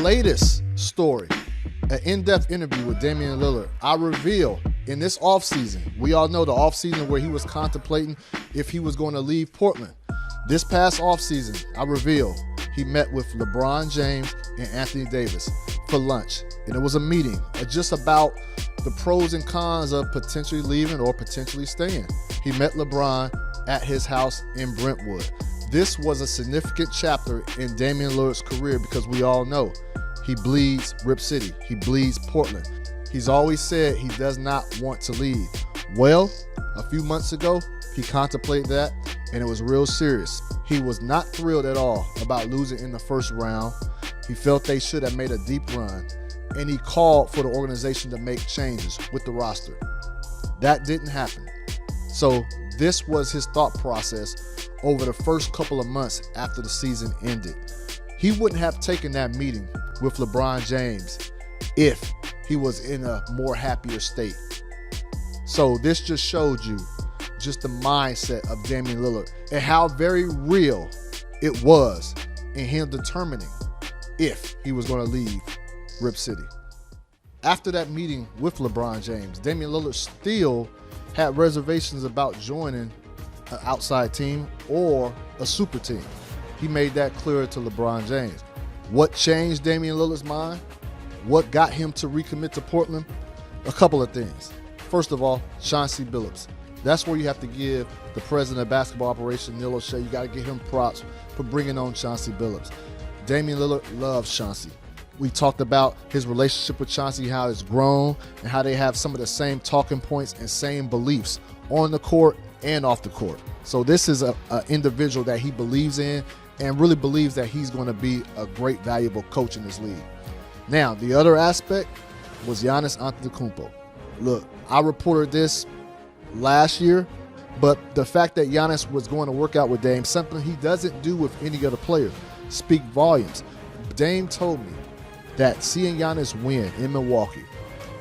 latest story, an in-depth interview with Damian Lillard, I reveal in this offseason, we all know the offseason where he was contemplating if he was going to leave Portland. This past offseason, I reveal he met with LeBron James and Anthony Davis for lunch. And it was a meeting just about the pros and cons of potentially leaving or potentially staying. He met LeBron at his house in Brentwood. This was a significant chapter in Damian Lillard's career because we all know he bleeds Rip City. He bleeds Portland. He's always said he does not want to leave. Well, a few months ago, he contemplated that, and it was real serious. He was not thrilled at all about losing in the first round. He felt they should have made a deep run, and he called for the organization to make changes with the roster. That didn't happen. So this was his thought process over the first couple of months after the season ended. He wouldn't have taken that meeting with LeBron James if he was in a more happier state. So this just showed you just the mindset of Damian Lillard and how very real it was in him determining if he was going to leave Rip City. After that meeting with LeBron James, Damian Lillard still had reservations about joining an outside team or a super team. He made that clear to LeBron James. What changed Damian Lillard's mind? What got him to recommit to Portland? A couple of things. First of all, Chauncey Billups. That's where you have to give the president of basketball operations, Neil O'Shea, you got to give him props for bringing on Chauncey Billups. Damian Lillard loves Chauncey. We talked about his relationship with Chauncey, how it's grown, and how they have some of the same talking points and same beliefs on the court and off the court. So this is an individual that he believes in and really believes that he's going to be a great, valuable coach in this league. Now, the other aspect was Giannis Antetokounmpo. Look, I reported this last year, but the fact that Giannis was going to work out with Dame, something he doesn't do with any other player, speak volumes. Dame told me that seeing Giannis win in Milwaukee,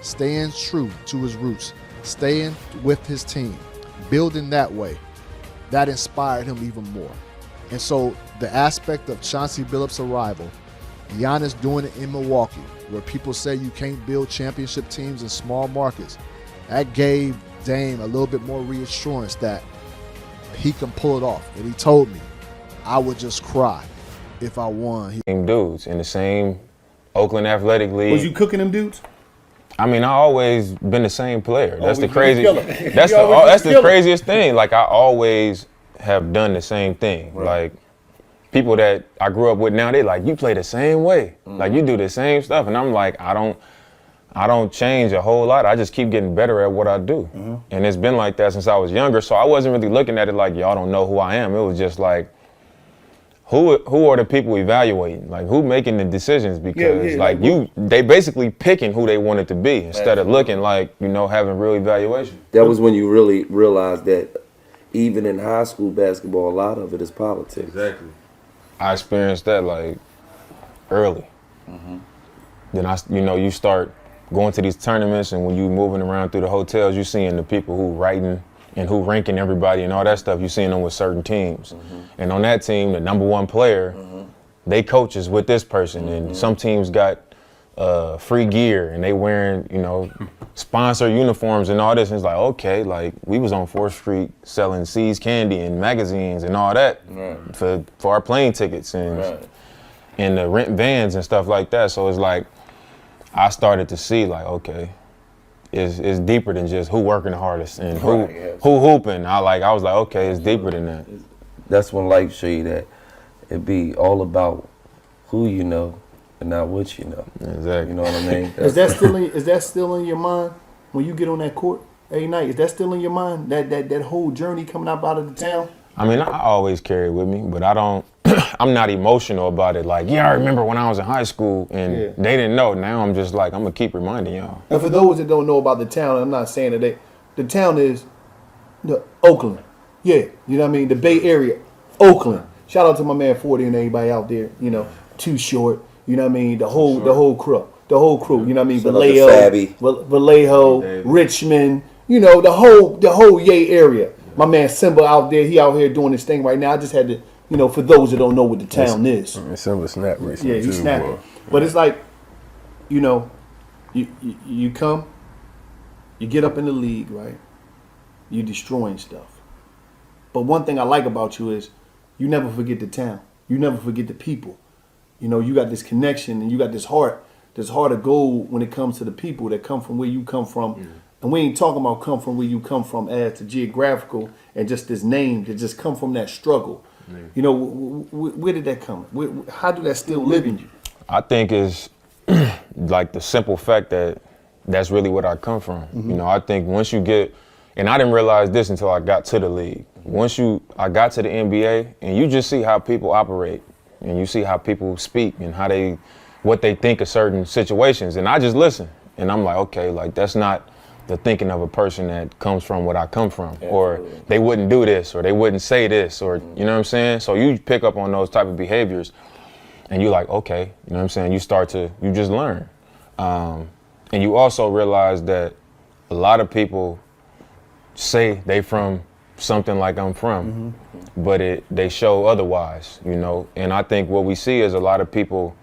staying true to his roots, staying with his team, building that way, that inspired him even more. And so the aspect of Chauncey Billups' arrival, Giannis doing it in Milwaukee, where people say you can't build championship teams in small markets, that gave Dame a little bit more reassurance that he can pull it off. And he told me, I would just cry if I won. Same dudes in the same Oakland Athletic League. Was you cooking them dudes? I mean, I always been the same player. That's the crazy. crazy. That's the craziest thing. Like, I always have done the same thing. Right. Like, people that I grew up with now, they like, you play the same way. Mm-hmm. Like, you do the same stuff. And I'm like, I don't change a whole lot. I just keep getting better at what I do. Mm-hmm. And it's been like that since I was younger. So I wasn't really looking at it like, y'all don't know who I am. It was just like, who are the people evaluating? Like, who making the decisions? Because they basically picking who they want it to be instead of looking like, having real evaluation. That was when you really realized that even in high school basketball, a lot of it is politics. Exactly. I experienced that like early. Mm-hmm. Then you start going to these tournaments, and when you moving around through the hotels, you seeing the people who writing and who ranking everybody and all that stuff. You seeing them with certain teams, mm-hmm. and on that team, the number one player, mm-hmm. they coaches with this person, mm-hmm. and some teams got free gear and they wearing sponsor uniforms and all this. And it's like, okay, like we was on 4th Street selling C's candy and magazines and all that for our plane tickets and the rent vans and stuff like that. So it's like I started to see like, okay, it's deeper than just who working the hardest and who hooping. I was like, okay, it's deeper than that. That's when life show you that it be all about who you know and not what you know. Exactly. You know what I mean? Is that still in your mind when you get on that court every night? Is that still in your mind? That whole journey coming up out of the town? I mean, I always carry it with me, but I don't. I'm not emotional about it. Like, I remember when I was in high school and they didn't know. Now I'm just like, I'm gonna keep reminding y'all. And for those that don't know about the town, I'm not saying that the town is the Oakland. Yeah, you know what I mean? The Bay Area, Oakland. Shout out to my man 40 and everybody out there. Too Short. You know what I mean? The whole crew. You know what I mean? Vallejo, Richmond. The whole Yay area. My man Simba out there, he out here doing his thing right now. I just had to You know, for those that don't know what the town is. Simba snapped recently Yeah, he too, snapped boy. it. But it's like, you know, you come, you get up in the league, right? You destroying stuff. But one thing I like about you is you never forget the town. You never forget the people. You know, you got this connection and you got this heart of gold when it comes to the people that come from where you come from. Mm. And we ain't talking about come from where you come from as to geographical and just this name that just come from that struggle. Mm. You know, where did that come? How do that still live in you? I think it's like the simple fact that that's really what I come from. Mm-hmm. You know, I think once you get, and I didn't realize this until I got to the league. Once I got to the NBA and you just see how people operate and you see how people speak and what they think of certain situations. And I just listen and I'm like, okay, like that's not the thinking of a person that comes from what I come from. Absolutely. Or they wouldn't do this or they wouldn't say this or, you know what I'm saying? So you pick up on those type of behaviors and you're like, okay, you know what I'm saying? You just learn. And you also realize that a lot of people say they from something like I'm from, but they show otherwise, you know? And I think what we see is a lot of people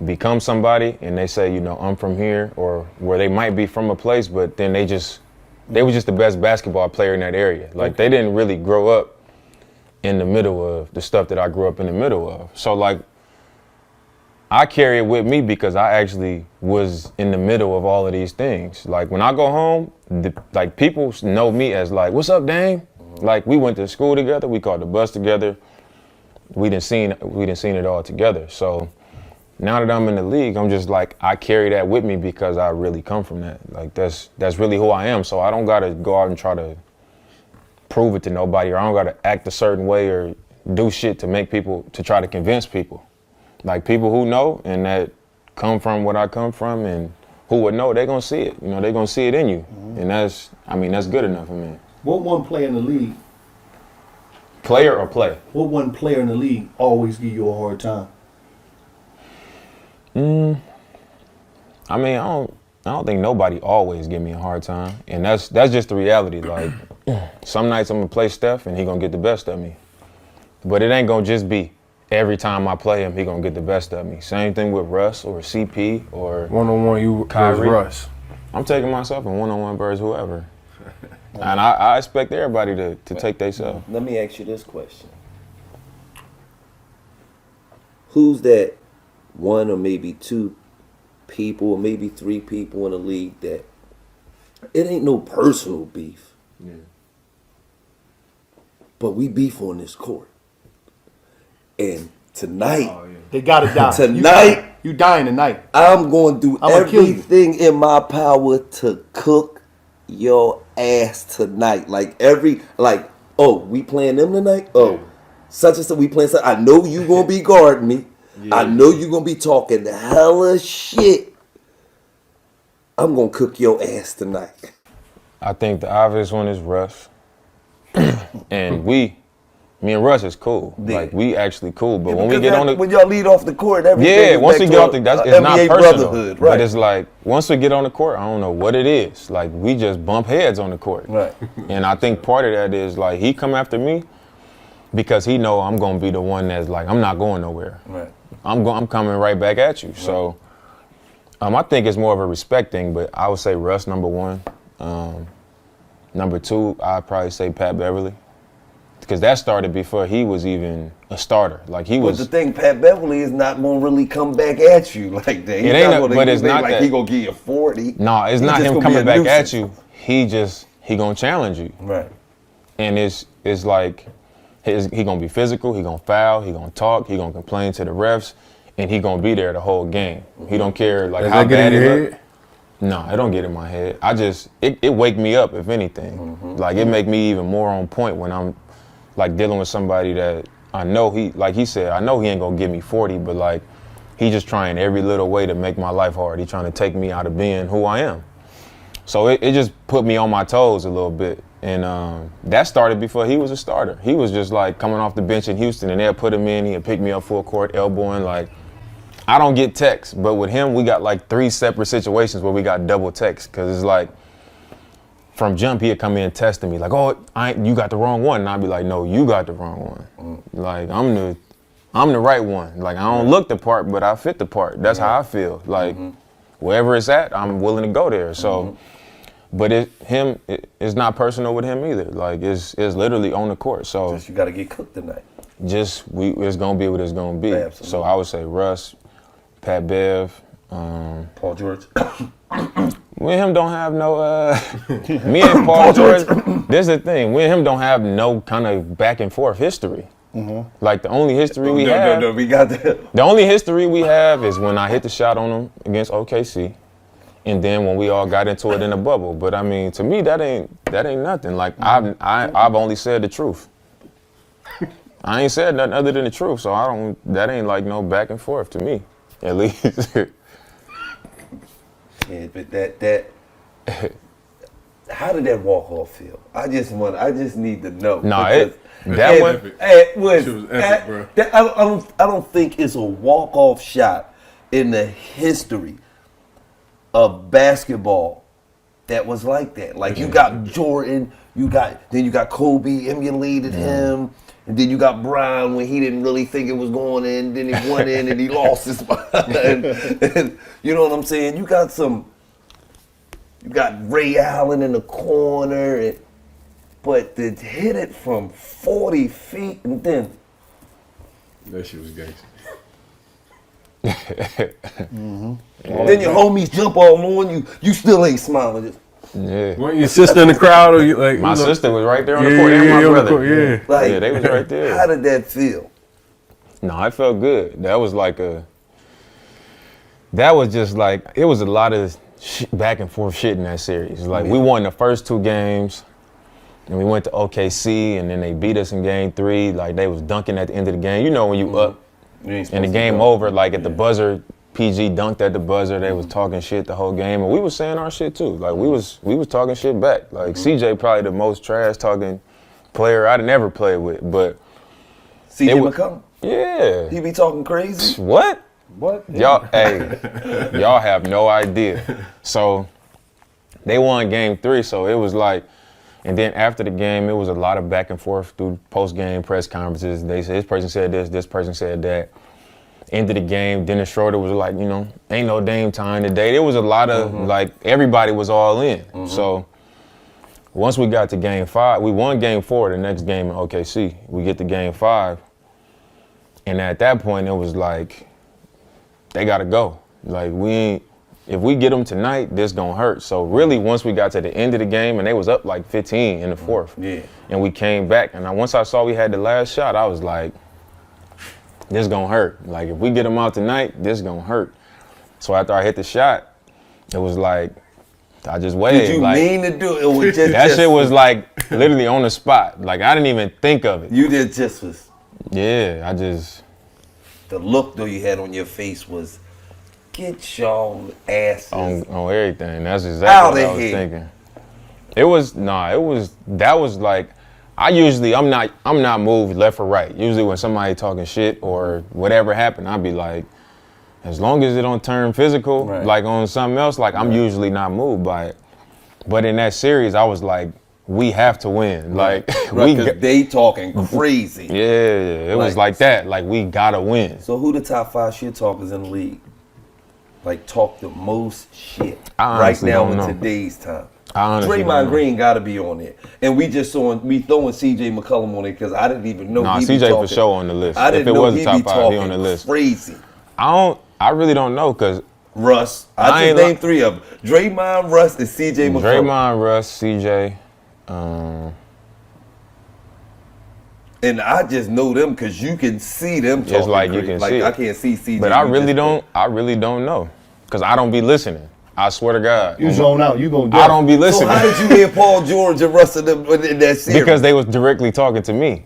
become somebody and they say, you know, I'm from here, or where they might be from a place, but then they were just the best basketball player in that area. Like they didn't really grow up in the middle of the stuff that I grew up in the middle of. So like, I carry it with me because I actually was in the middle of all of these things. Like when I go home, like people know me as like, what's up, Dame? Like we went to school together, we caught the bus together. We didn't seen it all together. So now that I'm in the league, I'm just like, I carry that with me because I really come from that. Like that's really who I am. So I don't gotta go out and try to prove it to nobody, or I don't gotta act a certain way or do shit to try to convince people. Like people who know and that come from what I come from and who would know, they're gonna see it. You know, they're gonna see it in you. And that's good enough for me. What one player in the league? Player or play? What one player in the league always give you a hard time? I mean, I don't think nobody always give me a hard time. And that's just the reality. Like some nights I'm gonna play Steph and he gonna get the best of me. But it ain't gonna just be every time I play him, he gonna get the best of me. Same thing with Russ or CP or one-on-one you Kyrie. Russ. I'm taking myself in one-on-one versus whoever. And I expect everybody to take themselves. Let me ask you this question. Who's that one or maybe two people or maybe three people in the league that it ain't no personal beef, but we beef on this court? And tonight, they gotta die. Tonight, you dying tonight. I'm going to do everything in my power to cook your ass tonight. We playing them tonight? Oh, such and such, we playing such. I know you gonna be guarding me. Yeah. I know you gonna be talking hella shit. I'm gonna cook your ass tonight. I think the obvious one is Russ. And me and Russ is cool. Yeah. Like we actually cool, but when we get when y'all lead off the court, everything once we get off the it's not personal. Right. But it's like once we get on the court, I don't know what it is. Like we just bump heads on the court. Right. And I think part of that is like he come after me because he know I'm gonna be the one that's like I'm not going nowhere. Right. I'm coming right back at you. Right. So I think it's more of a respect thing, but I would say Russ number one. Number two, I'd probably say Pat Beverly. Because that started before he was even a starter. Like he was. But the thing, Pat Beverly is not gonna really come back at you like that. It ain't. But it's not that he gonna give you 40. No, it's not him coming back at you. He gonna challenge you. Right. And it's like he gonna be physical. He gonna foul. He gonna talk. He gonna complain to the refs, and he gonna be there the whole game. He don't care like how bad it look. No, it don't get in my head. It wake me up if anything. Like it make me even more on point when I'm like dealing with somebody that I know like he said, I know he ain't gonna give me 40, but like he just trying every little way to make my life hard. He trying to take me out of being who I am. So it just put me on my toes a little bit. And that started before he was a starter. He was just like coming off the bench in Houston and they'll put him in, he'll pick me up full court, elbowing. Like I don't get texts, but with him, we got like 3 separate situations where we got double texts. Cause it's like, from jump, he'd come in testing me like, oh, you got the wrong one. And I'd be like, no, you got the wrong one. Like, I'm the right one. Like, I don't look the part, but I fit the part. That's how I feel. Like, wherever it's at, I'm willing to go there. So, but it's not personal with him either. Like, it's literally on the court. So Just you got to get cooked tonight. It's gonna be what it's gonna be. Absolutely. So I would say Russ, Pat Bev, Paul George. Me and him don't have no. Me and Paul George. This is the thing. Me and him don't have no kind of back and forth history. Like the only history we have. No, we got that. The only history we have is when I hit the shot on him against OKC, and then when we all got into it in the bubble. But I mean, to me, that ain't nothing. Like I've only said the truth. I ain't said nothing other than the truth, so that ain't like no back and forth to me, at least. Yeah, but that how did that walk-off feel? I just need to know. No, that was epic, bro. I don't think it's a walk-off shot in the history of basketball that was like that. Like you got Jordan, then you got Kobe emulated him. And then you got Brian when he didn't really think it was going in. Then he went in and he lost his mind. And you know what I'm saying? You got Ray Allen in the corner. But to hit it from 40 feet and then. That shit was gangster. Then your homies jump all on you. You still ain't smiling. Just, Yeah. Weren't your sister in the crowd or you like? My sister was right there on the court, and my brother. like, Yeah, they was right there. How did that feel? No, it felt good. That was just like, it was a lot of back and forth shit in that series. Like, we won the first 2 games, and we went to OKC, and then they beat us in game 3. Like, they was dunking at the end of the game. You know when you up and the game over, like at the buzzer, PG dunked at the buzzer. They was talking shit the whole game, and we was saying our shit too. Like, we was talking shit back. Like, CJ probably the most trash talking player I'd never played with, but CJ McCollum? Yeah. He be talking crazy? What? What? Y'all have no idea. So they won game 3, so it was like, and then after the game, it was a lot of back and forth through post-game press conferences. They said, this person said this person said that. End of the game, Dennis Schroeder was like, ain't no Dame time today. There was a lot of, like, everybody was all in. So once we got to game 5, we won game 4 the next game in OKC. We get to game 5. And at that point, it was like, they got to go. Like, if we get them tonight, this going to hurt. So really, once we got to the end of the game, and they was up like 15 in the 4th, and we came back, and once I saw we had the last shot, I was like, this gonna hurt. Like, if we get them out tonight, this gonna hurt. So after I hit the shot, it was like, I just waved. Did you mean to do it? It was that shit was like literally on the spot. Like, I didn't even think of it. You did just was. Yeah, The look though you had on your face was, get y'all asses on everything. That's exactly what I was here. thinking. That was like, I'm not moved left or right. Usually when somebody talking shit or whatever happened, I'd be like, as long as it don't turn physical, like on something else, like I'm usually not moved by it. But in that series, I was like, we have to win. Like, because they talking crazy. Yeah, it was like that. Like, we gotta win. So who the top 5 shit talkers in the league? Like, talk the most shit right now in today's time. Draymond Green got to be on there, and we throwing CJ McCollum on there because I didn't even know. Nah, CJ for sure on the list. I didn't if it know was a top 5, he on the list. Crazy. I really don't know because Russ. I just named 3 of them: Draymond, Russ, and CJ McCollum. Draymond, Russ, CJ. And I just know them because you can see them talking. Just like you can see. I can't see CJ. But I really don't know because I don't be listening. I swear to God. You zone out. You gonna. I don't be listening. So how did you hear Paul George and Russ in that series? Because they was directly talking to me.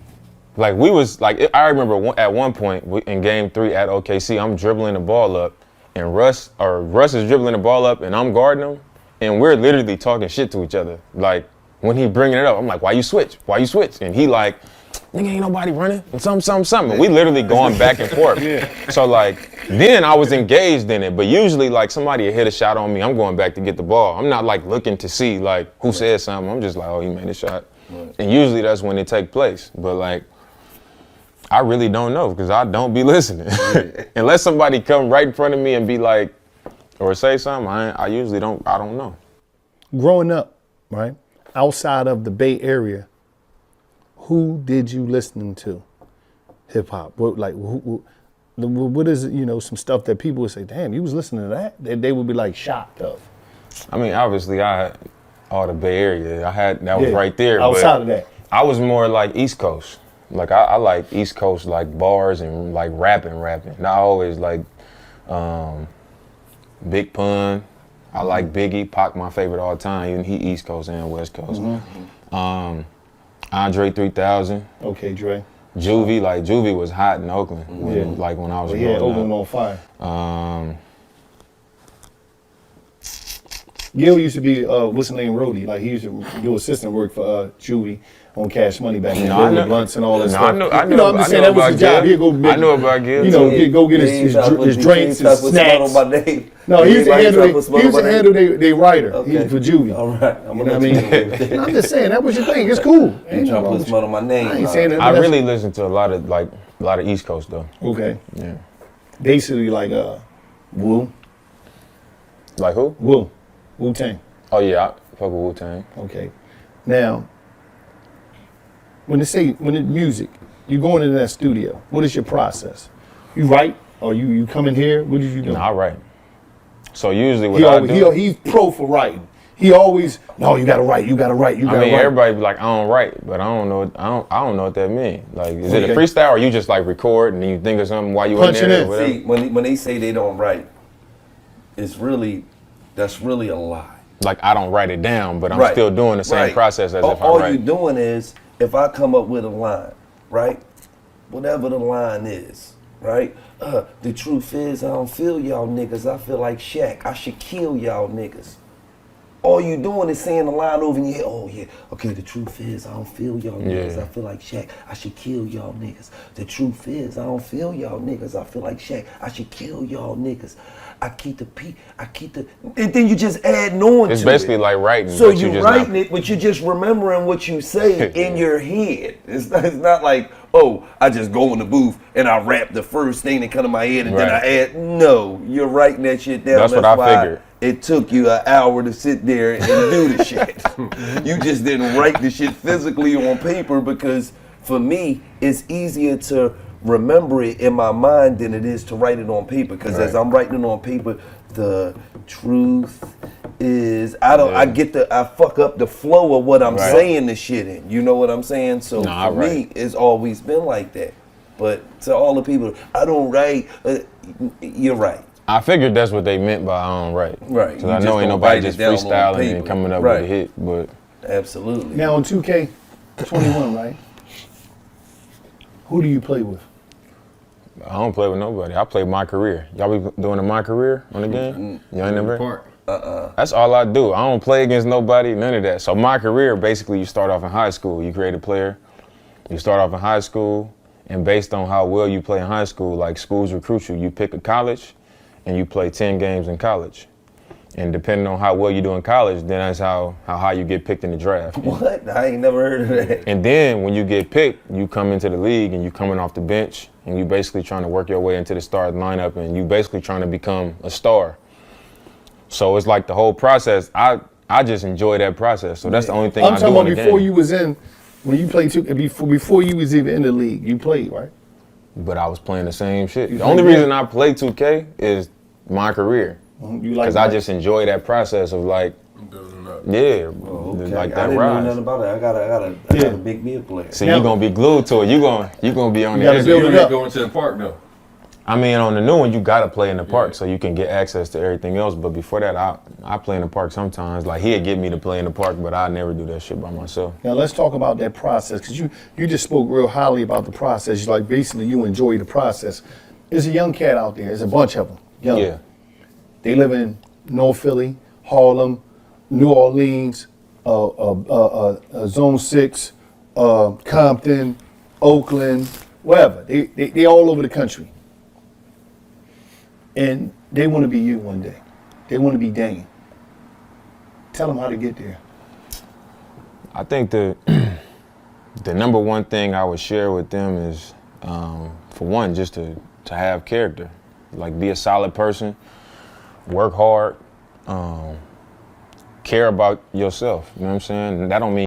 Like, we was like, I remember at one point in game 3 at OKC, I'm dribbling the ball up, and Russ is dribbling the ball up, and I'm guarding him, and we're literally talking shit to each other. Like, when he bringing it up, I'm like, why you switch? And he like, nigga, ain't nobody running, and something. We literally going back and forth. So like, then I was engaged in it, but usually like somebody hit a shot on me, I'm going back to get the ball. I'm not like looking to see like who said something. I'm just like, oh, he made a shot. And usually that's when it take place. But like, I really don't know because I don't be listening. Unless somebody come right in front of me and be like, or say something, I usually don't know. Growing up, right, outside of the Bay Area, who did you listen to? Hip hop. What is it, some stuff that people would say, damn, you was listening to that? They would be like shocked of. I mean, obviously I had all the Bay Area. That was right there. Outside of that. I was more like East Coast. Like I like East Coast like bars and like rapping. And I always like Big Pun. I like Biggie, Pac, my favorite all time. Even he East Coast and West Coast. Andre 3000. Okay, Dre. Juvie was hot in Oakland when I was growing up. Oakland on fire. Gil used to be what's the name, roadie. Like he used to do assistant work for Juvie on Cash Money back then. Blunts and all that stuff. I know. I'm just saying that was his job. He'd go I know about Gil. Go get his drinks, his snacks. No, he used to handle their writer. He was for Juvie. All right. You know what I mean? I'm just saying that was your thing. It's cool. You trying to put smut on my name. I ain't saying that. I really listen to a lot of East Coast though. Okay. Yeah. Basically like Wu. Like who? Wu-Tang. Oh yeah, I fuck with Wu-Tang. Okay. Now, when it's music, you going into that studio, what is your process? You write or you come in here? What did you do? No, I write. So usually what he's pro for writing. He always, no, you gotta write. Everybody be like, I don't write, but I don't know what that means. Like, is it a freestyle or you just like record and then you think of something while you in there? Or whatever? See, when they say they don't write, that's really a lie. Like I don't write it down, but I'm still doing the same process as if I write. All you're doing is, if I come up with a line, right? Whatever the line is, right? The truth is, I don't feel y'all niggas. I feel like Shaq. I should kill y'all niggas. All you doing is saying the line over in your head. Oh yeah, okay. The truth is, I don't feel y'all niggas. I feel like Shaq. I should kill y'all niggas. The truth is, I don't feel y'all niggas. I feel like Shaq. I should kill y'all niggas. I keep the, and then you just add on to it. It's basically like writing. So you're writing it, but you're just remembering what you say in your head. It's not like, oh, I just go in the booth and I rap the first thing that come to my head and then I add. No, you're writing that shit down. That's what I figured. It took you an hour to sit there and do the shit. You just didn't write the shit physically on paper because for me, it's easier to remember it in my mind than it is to write it on paper. Because as I'm writing it on paper, the truth is I fuck up the flow of what I'm saying the shit in. You know what I'm saying? So for me, it's always been like that. But to all the people, I don't write. You're right. I figured that's what they meant by I don't write. Right. Because I know ain't nobody just freestyling and coming up with a hit. But absolutely. Now on 2K21, right? Who do you play with? I don't play with nobody. I play my career. Y'all be doing my career on the game? Y'all ain't never? That's all I do. I don't play against nobody, none of that. So my career, basically, you start off in high school. You create a player. You start off in high school, and based on how well you play in high school, like schools recruit you, you pick a college, and you play 10 games in college. And depending on how well you do in college, then that's how high you get picked in the draft. What? I ain't never heard of that. And then when you get picked, you come into the league and you coming off the bench and you basically trying to work your way into the starting lineup and you basically trying to become a star. So it's like the whole process. I just enjoy that process. So that's the only thing I do in the game. I'm talking about before you was in, when you played, before you was even in the league, you played, right? But I was playing the same shit. The only reason I play 2K is my career. Because I just enjoy that process of like, like that I didn't rise. know nothing about it. I gotta make me a player. See, you're gonna be glued to it. You're gonna be on the You gotta go into the park though. I mean, on the new one, you gotta play in the park so you can get access to everything else. But before that, I play in the park sometimes. Like he'd get me to play in the park, but I never do that shit by myself. Now let's talk about that process, because you just spoke real highly about the process. Like basically, you enjoy the process. There's a young cat out there. There's a bunch of them. Young. Yeah. They live in North Philly, Harlem, New Orleans, Zone 6, Compton, Oakland, wherever. They all over the country. And they want to be you one day. They want to be Dane. Tell them how to get there. I think the number one thing I would share with them is, for one, just to have character. Like, be a solid person, work hard, care about yourself. You know what I'm saying? And that don't mean